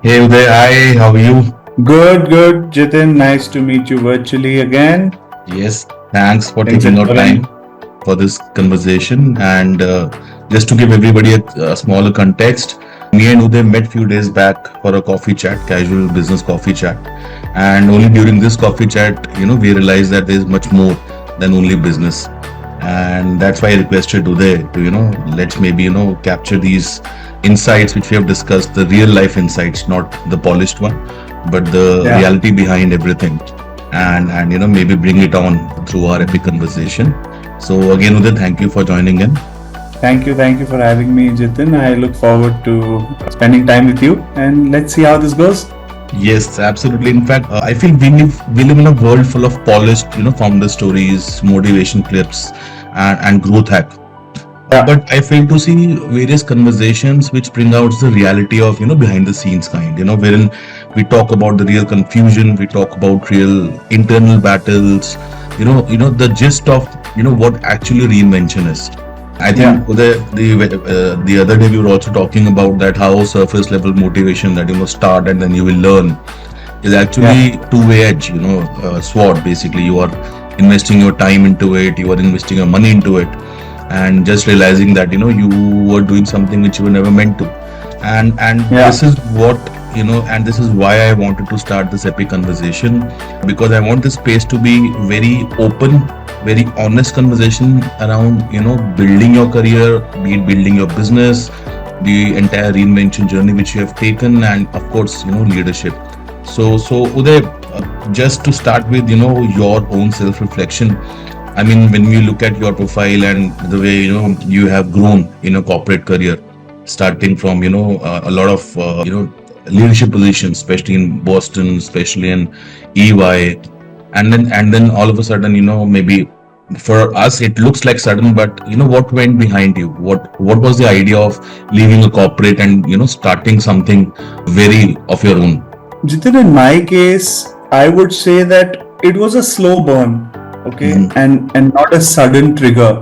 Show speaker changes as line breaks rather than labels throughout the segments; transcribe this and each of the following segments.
Hey Uday, hi, how are you?
Good, good. Jitin, nice to meet you virtually again.
Yes, thanks for
Things are
taking out
going.
time for this conversation. And just to give everybody a smaller context, me and Uday met few days back for a coffee chat, casual business coffee chat. And only during this coffee chat, we realized that there is much more than only business. And that's why I requested Uday to, let's maybe, capture these insights which we have discussed, the real life insights, not the polished one, but the
Yeah.
reality behind everything. And maybe bring it on through our epic conversation. So again, Uday, thank you for joining in.
Thank you. Thank you for having me, Jitin. I look forward to spending time with you and let's see how this goes.
Yes, absolutely. In fact, I feel we live in a world full of polished, founder stories, motivation clips, and growth hack.
Yeah.
But I fail to see various conversations which bring out the reality of, behind the scenes kind, wherein we talk about the real confusion, we talk about real internal battles, the gist of, what actually reinvention is. I
Yeah.
think the other day we were also talking about that how surface level motivation that start and then you will learn is
Yeah.
actually two-way edge, sword. Basically, you are investing your time into it, you are investing your money into it, and just realizing that you were doing something which you were never meant to. And
Yeah.
this is what and this is why I wanted to start this epic conversation, because I want this space to be very open, very honest conversation around building your career, be it building your business, the entire reinvention journey which you have taken, and of course leadership. So Uday, just to start with your own self reflection. I mean, when you look at your profile and the way you have grown in a corporate career, starting from a lot of leadership positions, especially in Boston, especially in EY, and then all of a sudden maybe for us it looks like sudden, but what went behind you? What was the idea of leaving a corporate and starting something very of your own?
Jitin, in my case, I would say that it was a slow burn, okay,
Mhm.
and not a sudden trigger.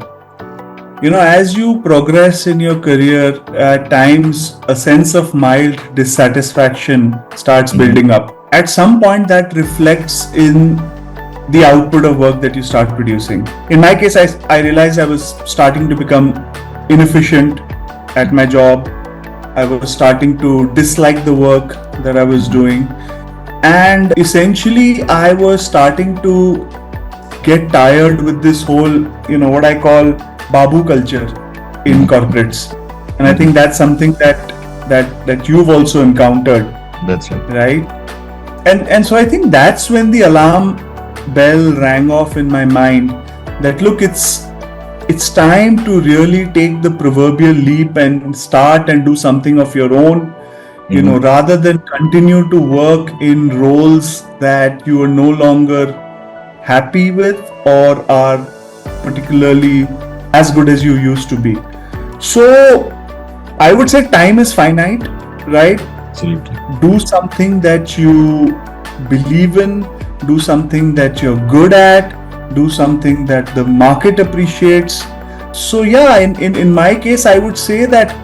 As you progress in your career, at times a sense of mild dissatisfaction starts
Mhm.
building up. At some point, that reflects in the output of work that you start producing. In my case, I realized I was starting to become inefficient at my job. I was starting to dislike the work that I was doing. And essentially, I was starting to get tired with this whole, what I call babu culture in
Mhm.
corporates. And I
Mhm.
think that's something that you've also encountered,
That's right.
right? And so I think that's when the alarm bell rang off in my mind that look, it's time to really take the proverbial leap and start and do something of your own,
Mhm.
rather than continue to work in roles that you are no longer happy with or are particularly as good as you used to be. So I would say time is finite, right?
Absolutely.
Do something that you believe in, do something that you're good at, do something that the market appreciates. So yeah, in my case, I would say that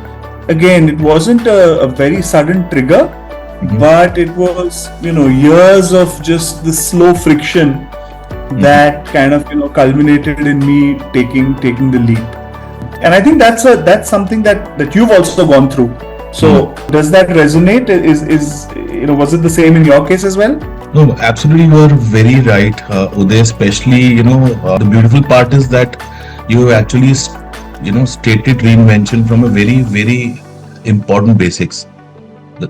again, it wasn't a very sudden trigger,
Mhm.
but it was, years of just the slow friction
Mhm.
that kind of, culminated in me taking the leap. And I think that's something that you've also gone through.
Mhm.
So does that resonate? Is was it the same in your case as well?
No, absolutely, you are very right, Uday. Especially, the beautiful part is that you have actually, stated reinvention from a very, very important basics. The,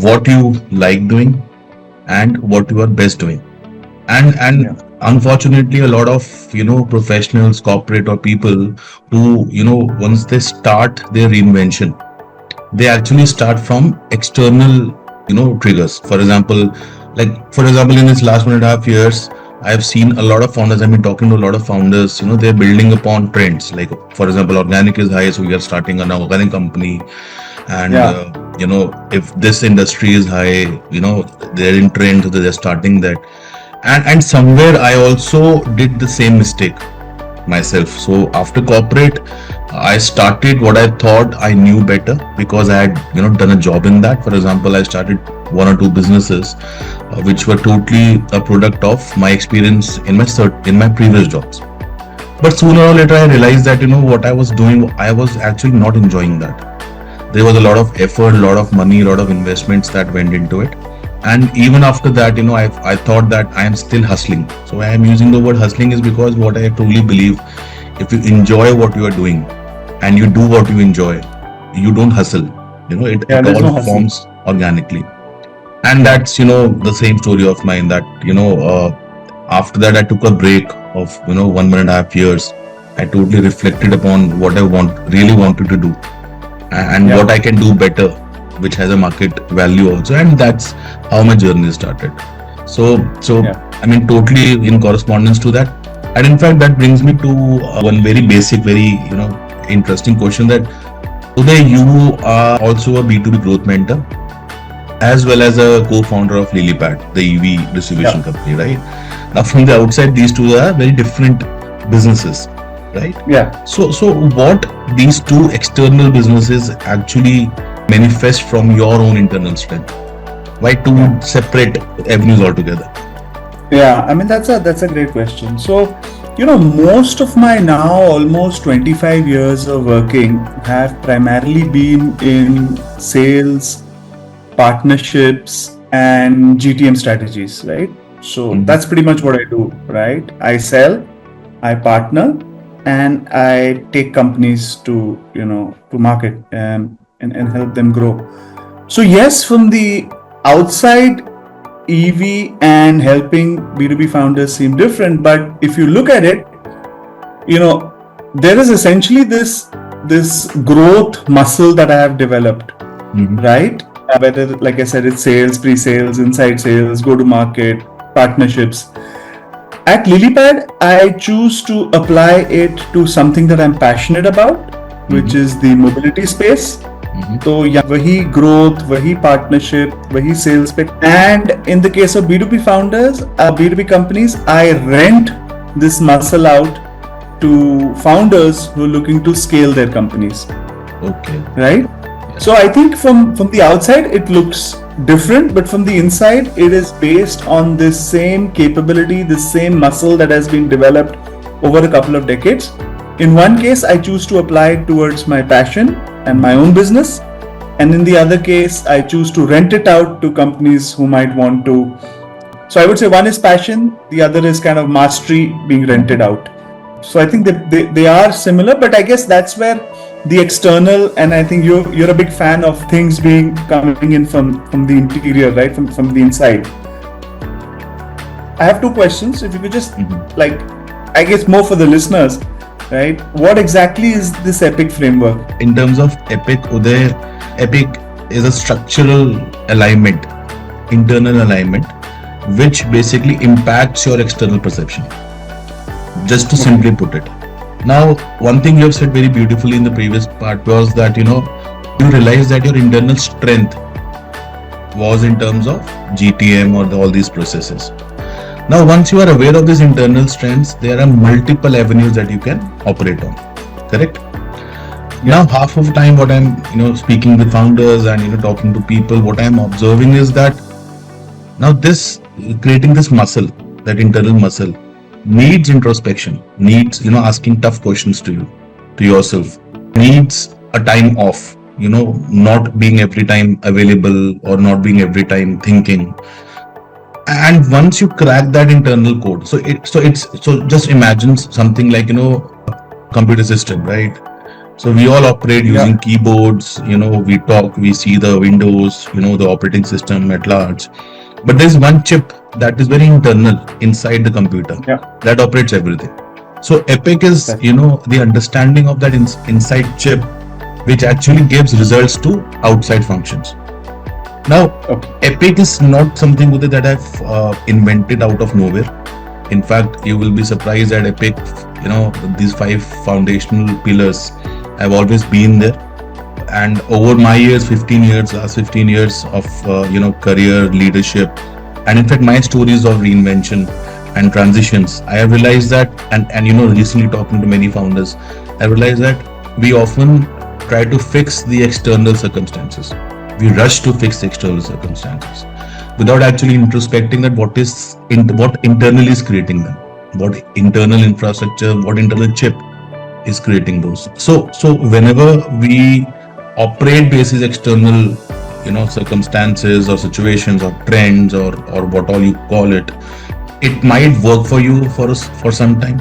what you like doing and what you are best doing. And
Yeah.
unfortunately, a lot of professionals, corporate or people who once they start their reinvention, they actually start from external triggers. For example in this last 1.5 years, I have seen a lot of founders. I've been talking to a lot of founders. They're building upon trends, like for example organic is high, so we are starting an organic company. And
Yeah.
if this industry is high, they're in trend, so they're starting that. And somewhere I also did the same mistake, myself. So after corporate, I started what I thought I knew better because I had, done a job in that. For example, I started one or two businesses, which were totally a product of my experience in my previous jobs. But sooner or later, I realized that, what I was doing, I was actually not enjoying that. There was a lot of effort, a lot of money, a lot of investments that went into it. And even after that, I thought that I am still hustling. So I am using the word hustling is because what I truly believe, if you enjoy what you are doing and you do what you enjoy, you don't hustle. It
There's no
all
hustle.
forms organically. And
Yeah.
that's, the same story of mine that, after that I took a break of, 1.5 years. I totally reflected upon what I really wanted to do and
Yeah.
what I can do better, which has a market value also, and that's how my journey started. So
Yeah.
I mean, totally in correspondence to that, and in fact, that brings me to one very basic, very interesting question that today you are also a B2B growth mentor as well as a co-founder of LilyPad, the EV distribution
Yeah.
company, right? Now, from the outside, these two are very different businesses, right?
Yeah.
So what these two external businesses actually manifest from your own internal strength? Why two
Yeah.
separate avenues altogether?
Yeah, I mean that's a great question. So, most of my now almost 25 years of working have primarily been in sales, partnerships, and GTM strategies, right? So
Mhm.
that's pretty much what I do, right? I sell, I partner, and I take companies to market and help them grow. So yes, from the outside, EV and helping B2B founders seem different, but if you look at it, there is essentially this growth muscle that I have developed,
Mhm.
right? Whether, like I said, it's sales, pre-sales, inside sales, go-to-market, partnerships. At LilyPad, I choose to apply it to something that I'm passionate about, which
Mhm.
is the mobility space.
Mhm.
तो या वही growth, वही partnership, वही sales pitch. And in the case of B2B founders, B2B companies, I rent this muscle out to founders who are looking to scale their companies,
Okay.
right? So I think from the outside it looks different, but from the inside it is based on this same capability, this same muscle that has been developed over a couple of decades. In one case, I choose to apply it towards my passion and my own business, and in the other case, I choose to rent it out to companies who might want to. So I would say one is passion, the other is kind of mastery being rented out. So I think they are similar, but I guess that's where the external, and I think you're a big fan of things being coming in from the interior, right? From the inside. I have two questions. If you could just like, I guess more for the listeners, right? What exactly is this EPIC framework?
In terms of EPIC, Uday, EPIC is a structural alignment, internal alignment, which basically impacts your external perception. Just to simply put it. Now, one thing you have said very beautifully in the previous part was that, you realize that your internal strength was in terms of GTM or all these processes. Now, once you are aware of these internal strengths, there are multiple avenues that you can operate on. Correct? Now, half of the time, what I'm, speaking with founders and, talking to people, what I'm observing is that now this creating this muscle, that internal muscle, needs introspection, needs, asking tough questions to yourself, needs a time off, not being every time available or not being every time thinking. And once you crack that internal code, so just imagine something like, computer system, right? So we all operate
Yeah.
using keyboards, we talk, we see the windows, the operating system at large. But there's one chip that is very internal inside the computer
Yeah.
that operates everything. So EPIC is, the understanding of that inside chip, which actually gives results to outside functions. Now,
Okay.
EPIC is not something that I've invented out of nowhere. In fact, you will be surprised that EPIC, these 5 foundational pillars have always been there. And over my years, last 15 years of, career leadership, and in fact, my stories of reinvention and transitions, I have realized that, and recently talking to many founders, I realized that we often try to fix the external circumstances. We rush to fix the external circumstances without actually introspecting that what internally is creating them, what internal infrastructure, what internal chip is creating those. So whenever we operate basis external, circumstances or situations or trends or what all you call it, it might work for you for some time,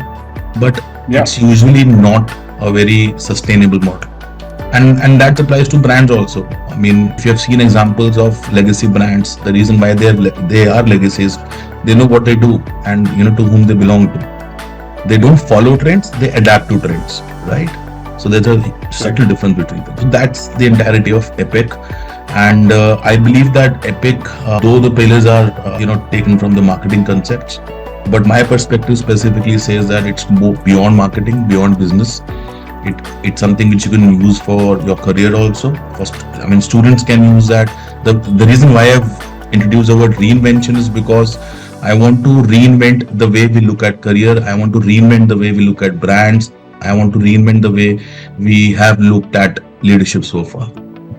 but it's usually not a very sustainable model. And that applies to brands also. I mean, if you have seen examples of legacy brands, the reason why they are legacies, they know what they do and to whom they belong to. They don't follow trends, they adapt to trends, right? So there's a subtle difference between them. So that's the entirety of Epic. And I believe that Epic, though the pillars are taken from the marketing concepts, but my perspective specifically says that it's more beyond marketing, beyond business. It's something which you can use for your career also. Students can use that. The reason why I've introduced the word reinvention is because I want to reinvent the way we look at career. I want to reinvent the way we look at brands. I want to reinvent the way we have looked at leadership so far.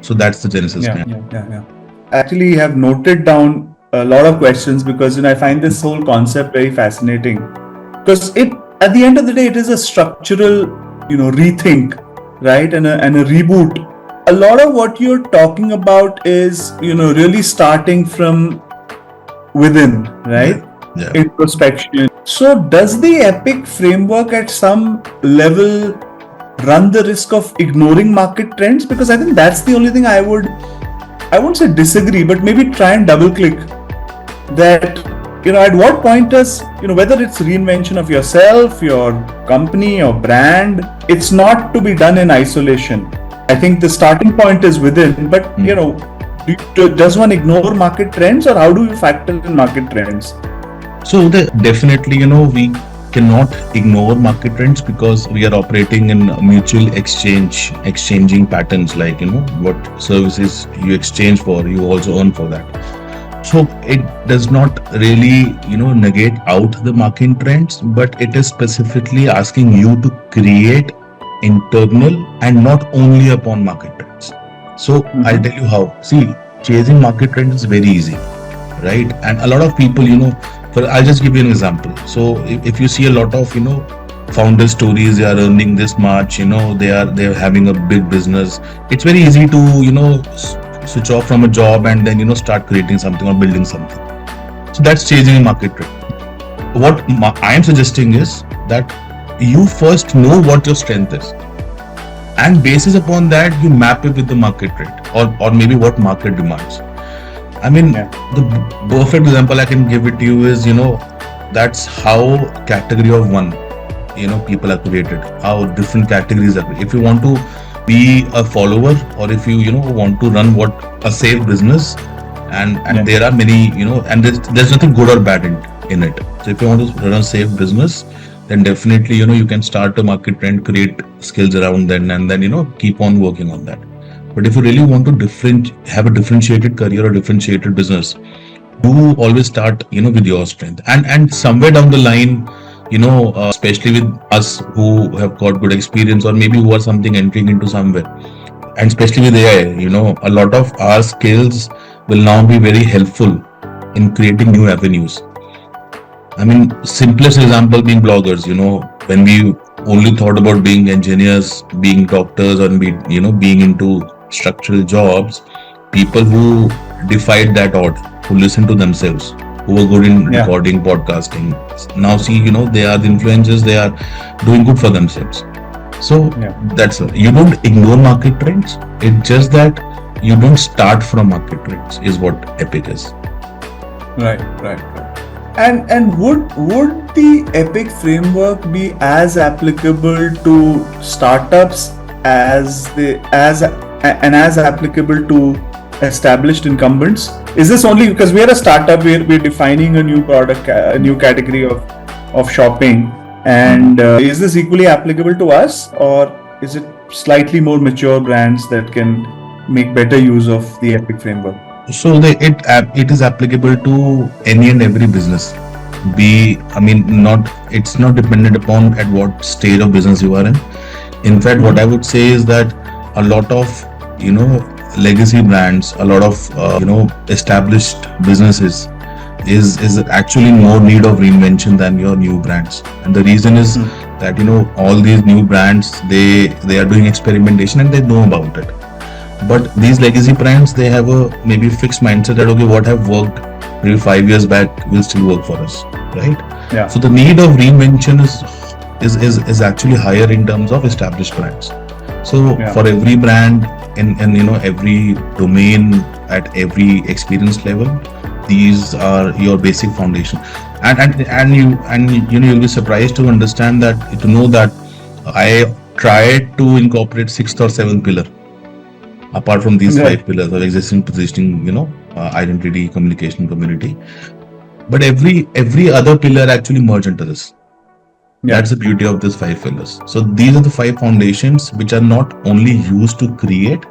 So that's the genesis.
Yeah. Actually, have noted down a lot of questions because I find this whole concept very fascinating. Because at the end of the day, it is a structural, rethink, right, and a reboot. A lot of what you're talking about is, really starting from within, right?
Yeah.
Introspection. So, does the Epic framework at some level run the risk of ignoring market trends? Because I think that's the only thing I won't say disagree, but maybe try and double click that, at what point does, whether it's reinvention of yourself, your company, your brand, it's not to be done in isolation. I think the starting point is within, but, does one ignore market trends, or how do you factor in market trends?
So definitely, we cannot ignore market trends because we are operating in mutual exchanging patterns, like what services you exchange for, you also earn for that. So it does not really negate out the market trends, but it is specifically asking you to create internal and not only upon market trends. So I'll tell you how. See, chasing market trends is very easy, right? And a lot of people, I'll just give you an example. So if you see a lot of founder stories, they are earning this much, they're having a big business. It's very easy to switch off from a job and then start creating something or building something. So that's chasing a market trend. What I am suggesting is that you first know what your strength is, and basis upon that you map it with the market trend or maybe what market demands. The perfect example I can give it to you is, that's how category of one, people are created, how different categories are created. If you want to be a follower, or if you, want to run a safe business, and there are many, and there's nothing good or bad in it. So if you want to run a safe business, then definitely, you can start a market trend, create skills around them, and then, keep on working on that. But if you really want to have a differentiated career or differentiated business, do always start, with your strength. And somewhere down the line, especially with us who have got good experience, or maybe who are something entering into somewhere, and especially with AI, a lot of our skills will now be very helpful in creating new avenues. Simplest example being bloggers. When we only thought about being engineers, being doctors, or being into structural jobs, people who defied that odd, who listened to themselves, who were good in recording, podcasting, now see, they are the influencers, they are doing good for themselves. So that's it. You don't ignore market trends. It's just that you don't start from market trends is what Epic is.
Right. And would the Epic framework be as applicable to startups as applicable to established incumbents? Is this only because we are a startup, we're defining a new product, a new category of shopping, and is this equally applicable to us, or is it slightly more mature brands that can make better use of the Epic framework?
So it is applicable to any and every business. be, I mean, not, it's not dependent upon at what stage of business you are in. In fact, what I would say is that a lot of, you know, legacy brands, a lot of, established businesses is actually more need of reinvention than your new brands. And the reason is that, all these new brands, they are doing experimentation and they know about it. But these legacy brands, they have a maybe fixed mindset that, okay, what have worked maybe 5 years back will still work for us, right?
Yeah.
So the need of reinvention is actually higher in terms of established brands. So for every brand in every domain at every experience level, these are your basic foundation. And you'll be surprised to understand that, to know that I tried to incorporate sixth or seventh pillar apart from these five pillars of existing, positioning, identity, communication, community. But every other pillar actually merge into this. That's the beauty of these five pillars. So these are the five foundations which are not only used to create,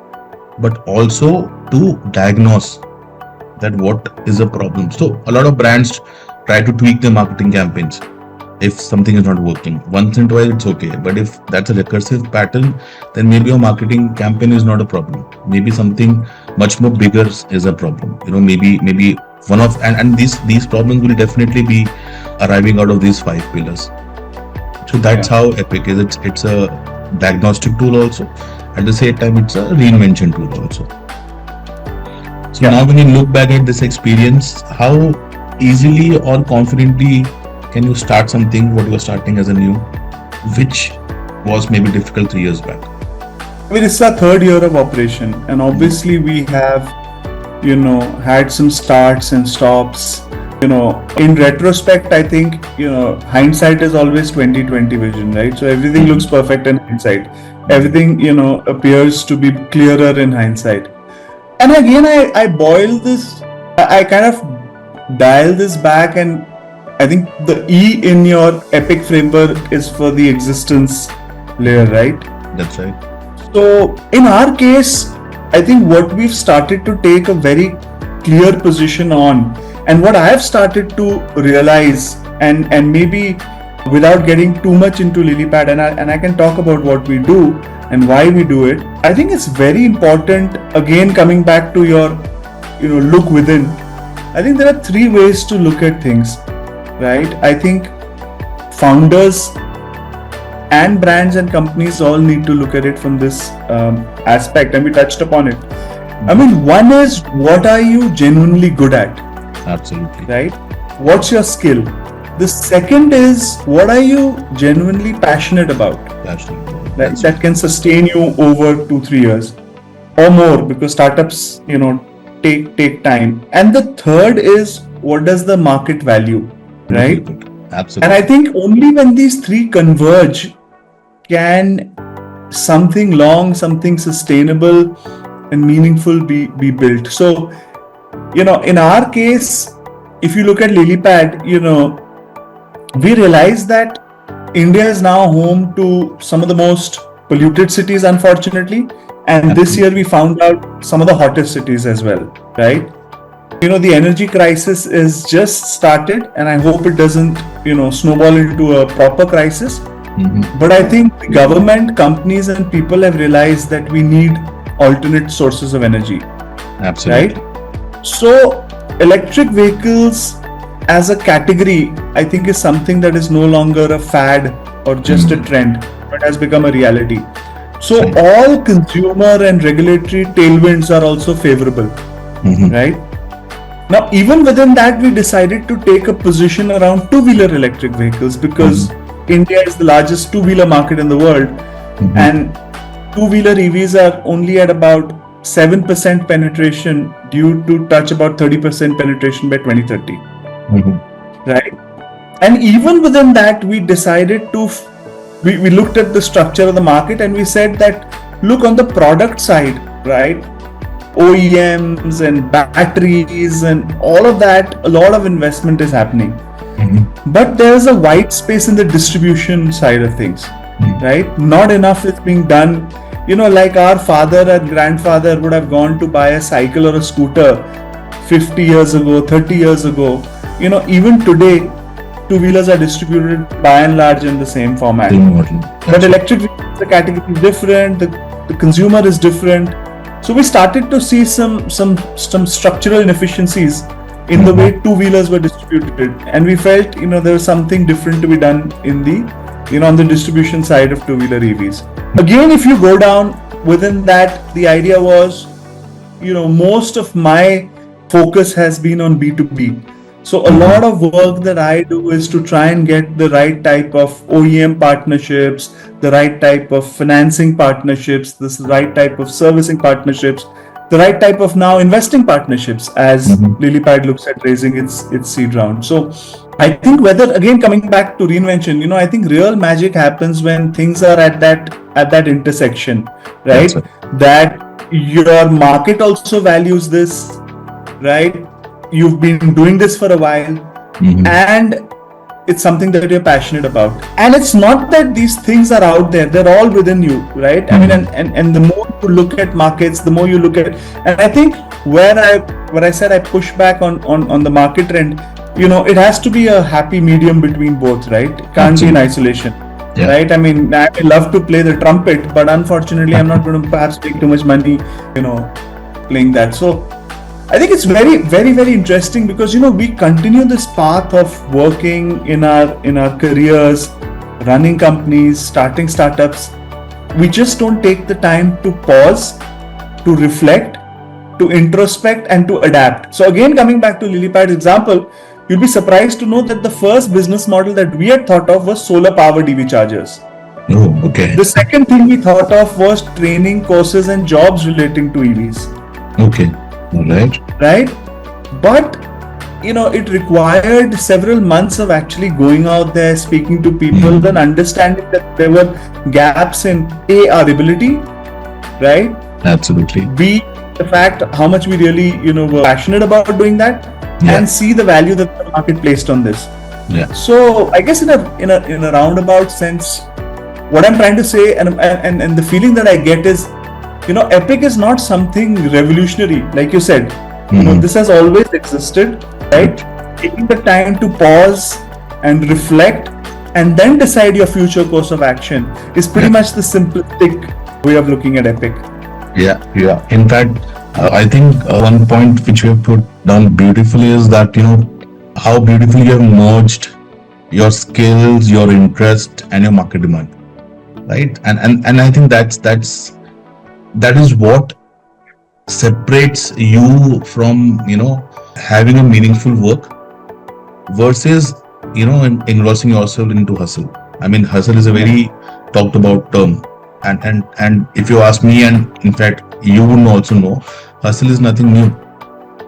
but also to diagnose that what is a problem. So a lot of brands try to tweak their marketing campaigns. If something is not working, once in a while it's okay. But if that's a recursive pattern, then maybe your marketing campaign is not a problem. Maybe something much more bigger is a problem. Maybe one of, and these problems will definitely be arriving out of these five pillars. So that's how Epic is. It's a diagnostic tool also. At the same time, it's a reinvention tool also. So now when you look back at this experience, how easily or confidently can you start something what you are starting as a new, which was maybe difficult 3 years back?
I mean, it's our third year of operation, and obviously we have, had some starts and stops. In retrospect, I think, hindsight is always 20/20 vision, right? So everything looks perfect in hindsight. Everything, appears to be clearer in hindsight. And again, I boil this, I kind of dial this back, and I think the E in your Epic framework is for the existence layer, right?
That's right.
So in our case, I think what we've started to take a very clear position on, and what I have started to realize, and maybe without getting too much into LilyPad, and I can talk about what we do and why we do it. I think it's very important, again coming back to your look within. I think there are three ways to look at things, right? I think founders and brands and companies all need to look at it from this aspect, and we touched upon it. I mean, one is, what are you genuinely good at?
Absolutely.
Right? What's your skill? The second is, what are you genuinely passionate about?
Absolutely.
That can sustain you over 2-3 years or more, because startups, take time. And the third is, what does the market value, right?
Absolutely.
And I think only when these three converge can something long, something sustainable and meaningful be built. So, in our case, if you look at LilyPad, we realize that India is now home to some of the most polluted cities, unfortunately. And this year we found out some of the hottest cities as well, right? The energy crisis is just started, and I hope it doesn't, snowball into a proper crisis. But I think the government, companies, and people have realized that we need alternate sources of energy.
Absolutely.
Right? So, electric vehicles as a category, I think, is something that is no longer a fad or just a trend, but has become a reality. So, all consumer and regulatory tailwinds are also favorable, right? Now, even within that, we decided to take a position around two-wheeler electric vehicles, because India is the largest two-wheeler market in the world, and two-wheeler EVs are only at about 7% penetration, due to touch about 30% penetration by 2030. Right? And even within that, we decided to, we looked at the structure of the market, and we said that, look, on the product side, right? OEMs and batteries and all of that, a lot of investment is happening. But there's a white space in the distribution side of things, right? Not enough is being done. Like our father and grandfather would have gone to buy a cycle or a scooter 50 years ago, 30 years ago. Even today, two-wheelers are distributed by and large in the same format.
Same model.
But electric vehicles, the category is different, the consumer is different. So we started to see some structural inefficiencies in the way two-wheelers were distributed, and we felt there was something different to be done in the on the distribution side of two-wheeler EVs. Again, if you go down within that, the idea was most of my focus has been on B2B. So a lot of work that I do is to try and get the right type of OEM partnerships, the right type of financing partnerships, the right type of servicing partnerships, the right type of now investing partnerships as Lilypad looks at raising its seed round. So I think whether, again, coming back to reinvention, I think real magic happens when things are at that intersection, right? That your market also values this, right? You've been doing this for a while, and it's something that you're passionate about. And it's not that these things are out there, they're all within you, right? I mean, and the more you look at markets, the more you look at, and I think where I said I push back on the market trend, it has to be a happy medium between both, right? It can't be in isolation. Yeah. Right? I mean, I love to play the trumpet, but unfortunately, I'm not going to perhaps make too much money, playing that. So I think it's very, very, very interesting because, we continue this path of working in our careers, running companies, starting startups. We just don't take the time to pause, to reflect, to introspect, and to adapt. So again, coming back to Lilypad's example, you'll be surprised to know that the first business model that we had thought of was solar powered EV chargers.
Oh, okay.
The second thing we thought of was training courses and jobs relating to EVs.
Okay. All right.
Right? But, it required several months of actually going out there, speaking to people, and understanding that there were gaps in A, our ability, right?
Absolutely.
B, the fact how much we really, were passionate about doing that, and C, the value that the market placed on this.
Yeah.
So I guess in a roundabout sense, what I'm trying to say and the feeling that I get is, Epic is not something revolutionary, like you said. This has always existed, right? Taking the time to pause and reflect and then decide your future course of action is pretty much the simplistic way of looking at Epic.
Yeah. In fact, I think one point which we have put down beautifully is that, how beautifully you have merged your skills, your interest, and your market demand, right? And I think that is what separates you from, having a meaningful work versus, engrossing yourself into hustle. I mean, hustle is a very talked about term. And if you ask me, and in fact, you would also know, hustle is nothing new.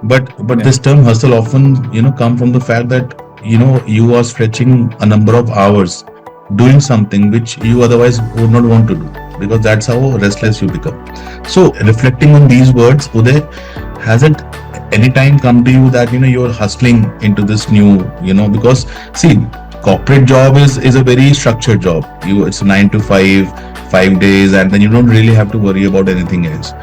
But this term hustle often, come from the fact that, you are stretching a number of hours doing something which you otherwise would not want to do, because that's how restless you become. So reflecting on these words, Uday, has it any time come to you that, you're hustling into this new, because see, corporate job is a very structured job. It's 9 to 5 days, and then you don't really have to worry about anything else.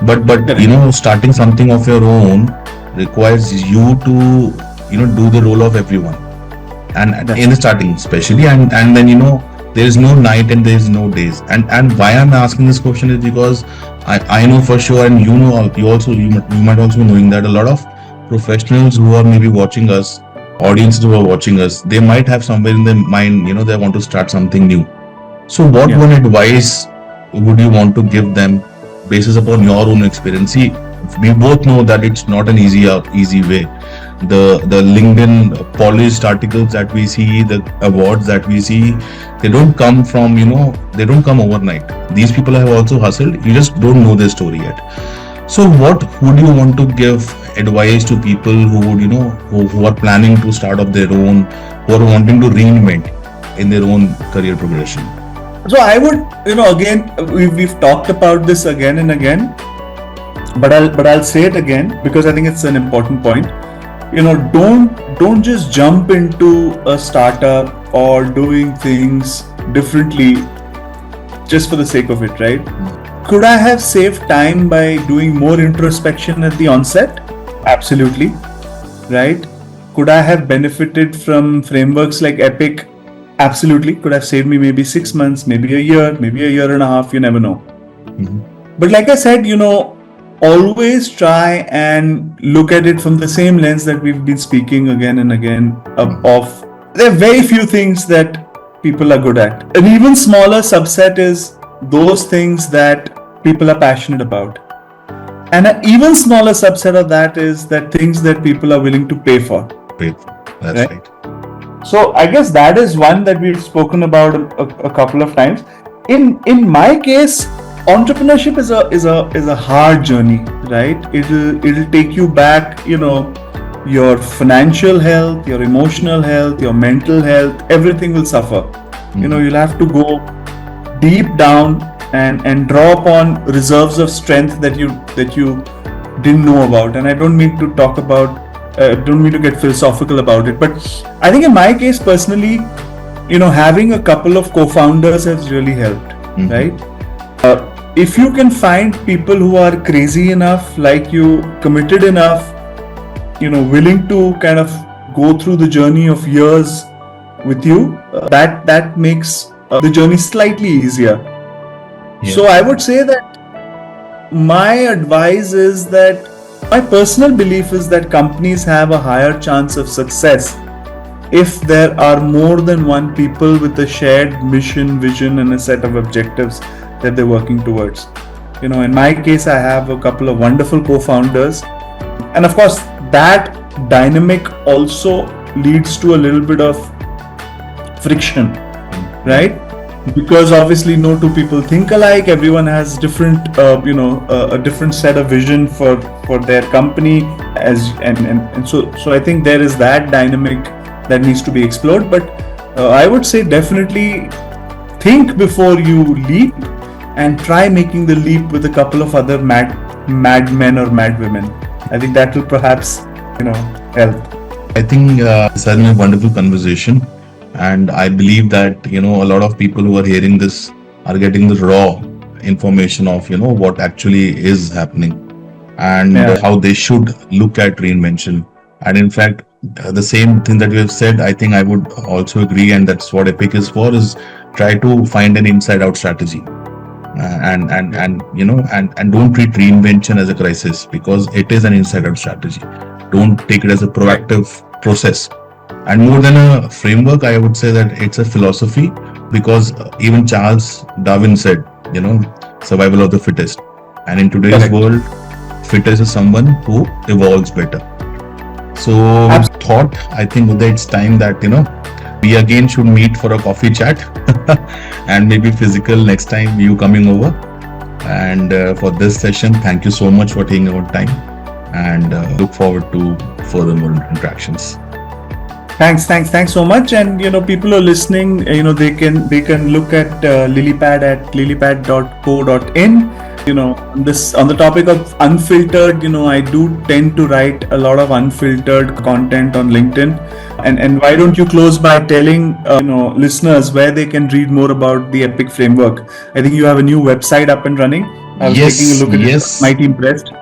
But starting something of your own requires you to, do the role of everyone. And in the starting especially, and then there is no night and there is no days. And why I'm asking this question is because I know for sure, and you might also be knowing that a lot of professionals who are maybe watching us, audiences who are watching us, they might have somewhere in their mind, they want to start something new. So what one advice would you want to give them basis upon your own experience? See, we both know that it's not an easy way. The LinkedIn polished articles that we see, the awards that we see, they don't come from, they don't come overnight. These people have also hustled. You just don't know their story yet. So what would you want to give advice to people who would, who are planning to start up their own, who are wanting to reinvent in their own career progression?
So I would, again, we've talked about this again and again, but I'll say it again because I think it's an important point. Don't just jump into a startup or doing things differently just for the sake of it, right? Could I have saved time by doing more introspection at the onset? Absolutely, right? Could I have benefited from frameworks like Epic? Absolutely. Could have saved me maybe 6 months, maybe a year and a half, you never know. But like I said, always try and look at it from the same lens that we've been speaking again and again of there are very few things that people are good at. An even smaller subset is those things that people are passionate about. And an even smaller subset of that is that things that people are willing to pay for.
That's right.
So I guess that is one that we've spoken about a couple of times. In my case, entrepreneurship is a hard journey, right? It'll take you back, your financial health, your emotional health, your mental health, everything will suffer. You'll have to go deep down and draw upon reserves of strength that you didn't know about. And I don't mean to talk about don't mean to get philosophical about it, but I think in my case personally, having a couple of co-founders has really helped, right? If you can find people who are crazy enough, like you, committed enough, willing to kind of go through the journey of years with you, that makes the journey slightly easier. So I would say that my advice is that my personal belief is that companies have a higher chance of success if there are more than one people with a shared mission, vision, and a set of objectives that they're working towards. In my case, I have a couple of wonderful co-founders, and of course, that dynamic also leads to a little bit of friction, right? Because obviously no two people think alike. Everyone has different, a different set of vision for their company, and so I think there is that dynamic that needs to be explored. But I would say definitely think before you leap, and try making the leap with a couple of other madmen or madwomen. I think that will perhaps help.
I think this has been a wonderful conversation. And I believe that, a lot of people who are hearing this are getting the raw information of, what actually is happening and how they should look at reinvention. And in fact, the same thing that you have said, I think I would also agree. And that's what Epic is for, is try to find an inside out strategy. And don't treat reinvention as a crisis, because it is an inside out strategy. Don't take it as a proactive process. And more than a framework, I would say that it's a philosophy, because even Charles Darwin said, survival of the fittest. And in today's world, fittest is someone who evolves better. So thought, I think Uday, it's time that, we again should meet for a coffee chat and maybe physical next time you coming over. And for this session, thank you so much for taking our time, and look forward to further more interactions.
Thanks so much. And people who are listening, they can look at Lilypad at lilypad.co.in. On the topic of unfiltered, I do tend to write a lot of unfiltered content on LinkedIn. And why don't you close by telling listeners where they can read more about the Epic framework? I think you have a new website up and running. I was taking a look at it. Mighty impressed.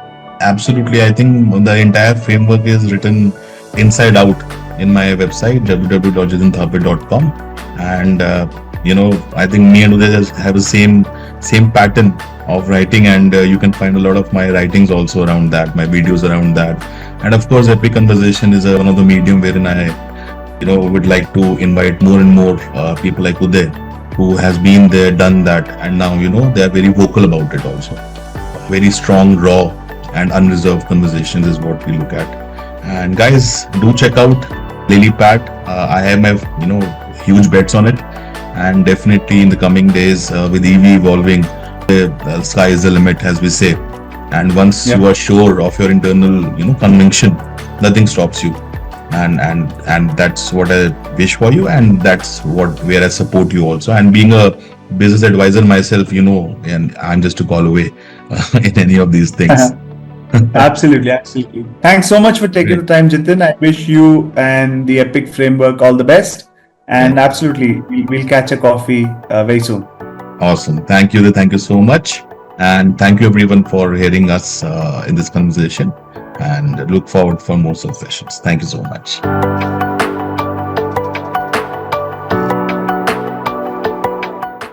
Absolutely. I think the entire framework is written inside out in my website, www.jitinthapar.com. And I think me and Uday have the same pattern of writing, and you can find a lot of my writings also around that, my videos around that. And of course, Epic Conversation is one of the medium wherein I would like to invite more and more people like Uday, who has been there, done that, and now they are very vocal about it also. Very strong, raw and unreserved conversations is what we look at. And guys, do check out Lilypad. I have my huge bets on it, and definitely in the coming days, with EV evolving, the sky is the limit, as we say. And once you are sure of your internal conviction, nothing stops you. And that's what I wish for you, and that's where I support you also. And being a business advisor myself, and I'm just a call away in any of these things.
Absolutely. Thanks so much for taking the time, Jitin. I wish you and the Epic framework all the best. And absolutely, we'll catch a coffee very soon.
Awesome. Thank you so much. And thank you everyone for hearing us in this conversation. and look forward for more such sessions. Thank you so much.